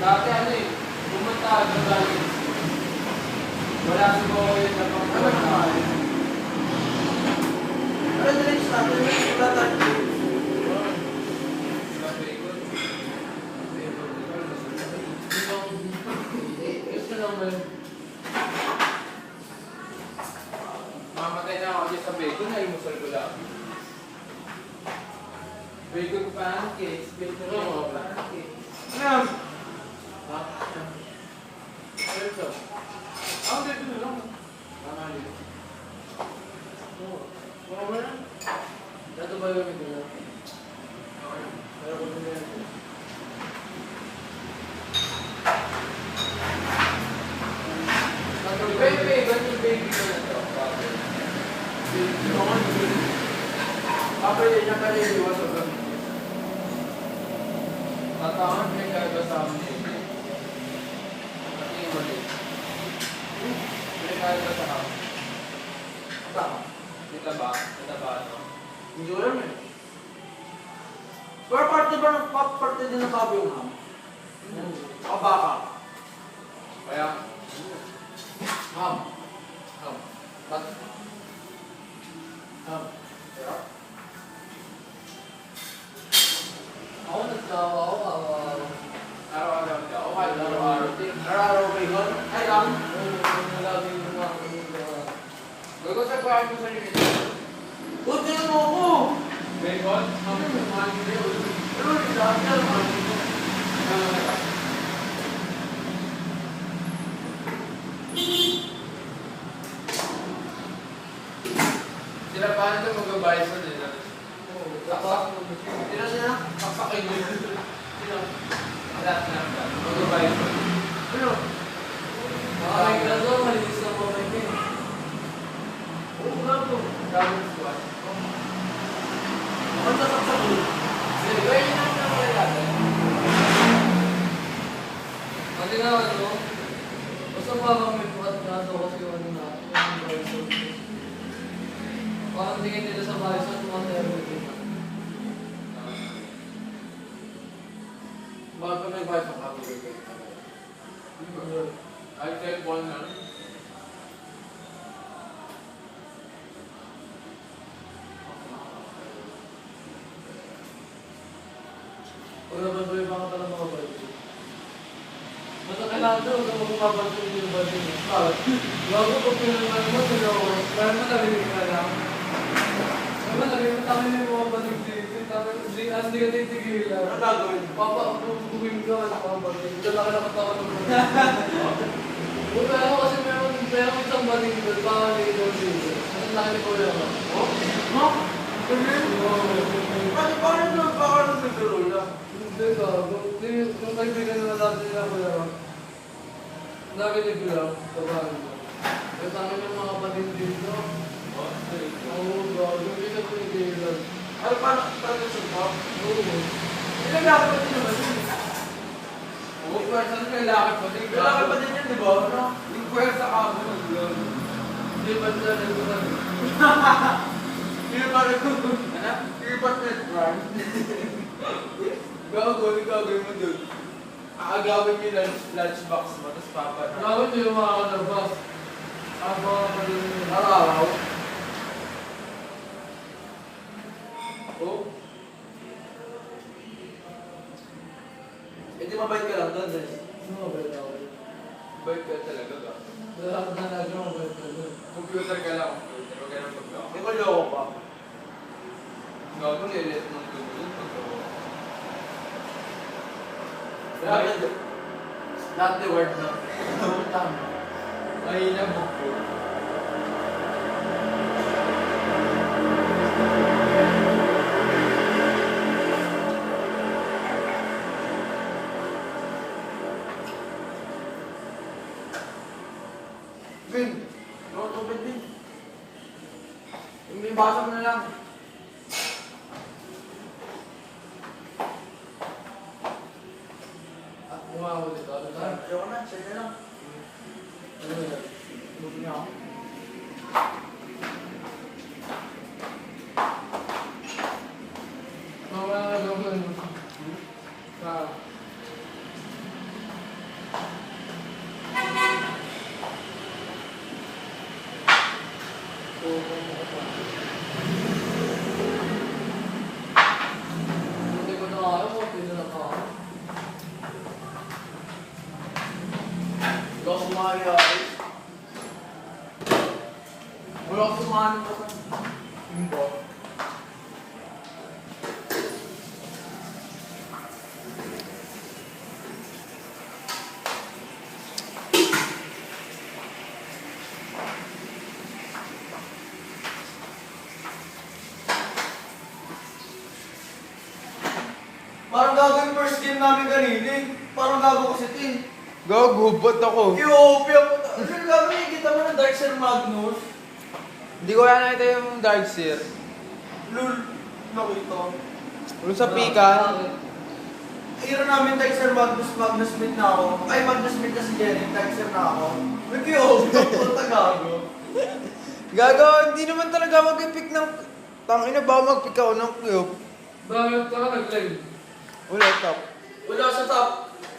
Dati ano eh, pumunta ng galing. Wala si Boy yun na pang pumunta. Pero diretso natin, wala tayo. Gusto naman. Mamatay na ako dyan sa bacon, naimusal ko lang. Bacon pancakes, bacon pancakes. Ano? Ha? Ano ito? Ako dito na lang. Tama dito. Oo. Baka mo na? Dato ba yung ito na? Pero kung hindi natin. Baby, baby ko na ito. Papa yun niya kaya iwas sa gano'n. Tatawan may kaya sa amin eh. Pati mali. May kaya sa amin. Tama. Kita ba? Kita ba ano? Hindi ko alam eh. Pero parte din ng baboy yung ham. Baka. Kaya, ham. Ham. But, ham. Pero, Ako nagtawa ako. araw-araw ka. Okay, araw-araw. Araw-araw bacon? Ay lang. Gagawin sa kuhaan mo sa inyo. Buti mo ako. Bacon? Ham. Pero hindi lahat yan. Sila paano ito magbabayad sa nila? Sino siya? Papakin mo yun. Sino? Lahat na. Magbabayad sa nila. Ano? Ay, graso, malinis na po may kin. Oo nga po. Daming squad. Ang sasaksak ko. Sige, gawin niyo naman ang kaya natin. Kasi nga ano, basta parang may bukat nga daw kasi yung ano na, yung bison. Parang tingin nila sa bison, mga termite na. Bakit pa may bayad sa kapag ay, cellphone na. Pag nabandoy pa ka pala mga bison. Basta kailangan daw, kung magpapansin yung bison mo. Bakit? Bago pag pinanaman mo, tinawag. Kaya mo narinig ka lang. Kaya mo narinig, takin yung mga balik dito. Hindi ka titigilan. Ano gagawin? Papabuhin ka sa mga balik. Dala ka nakatawa ng mga. Pero kasi meron isang balik doon, baka nito dito. Ang laki ko lang. Oh? No? Paano ito? Baka nang siguro na? Hindi ka, kung kaibigan naman natin nila ko lang. Nakinig ko lang, kabahan ko. Kasi akin yung mga panin dito. Oo, gago, hindi na pinigilan. Ano paano? Paano ito ba? Oo. Ilang lakad pa din naman yun? Oo, pwersa na kailangan pa din. Lakad pa din yan, di ba? Ano? Yung pwersa ka mo. Hindi ba sila nagkuhan? Hindi ba nagkuhan? Ano? Hindi ba nagkuhan? Gagawin mo dun. Aagawin mo yung lunchbox mo, tapos papa na. Gago nyo yung mga kanabas. Aba ka din yun. Araw. Oo. Eh di mabait ka lang doon, guys. Ano ba yun ako? Bait ka talaga ka. Lahat na nagawa ba yun? Computer ka lang, computer. Huwag ka nang pagkawa. May kuloko pa. Gagawin lilit ng tumulong pagkawa. Not the word na. Tama. Mahina buko. Vin, no tubig din. Yung basa mo na lang. At umawag dito. Ano tayo? Ayoko na, sa'yo na lang. Ano yun? Buti niya ako. Mamaya nga gawin. nangyayari. Wala ko sumahan ko sa... Yung ba? Parang gago yung first game namin kanina eh. Parang gago kasi tin. Gago, ba't ako? Ethiopia po. Ano gago nakikita mo ng Dark Sir Magnus? Hindi ko wala nakita yung Darkseer. Lul. Nakita. Ulo sa pika. Hero namin Dark Sir Magnus Smith na ako. Ay, Magnus Smith na si Jenny. Dark Sir na ako. Ethiopia po. Gago. Gago, hindi naman talaga mag-pick ng... Tangina ba mag-pick ako ng cube? Bakit ka nag-live? Wala, top. Wala sa top.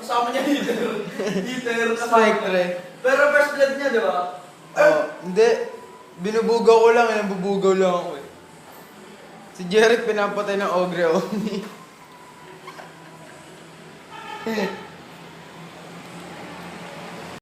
Kasama niya heater. Heater. Spike kasama. 3. Pero first blood niya, di ba? Oh, hindi. Binubugaw ko lang, nabubugaw lang ako eh. Si Jeric pinapatay ng Ogre Oni.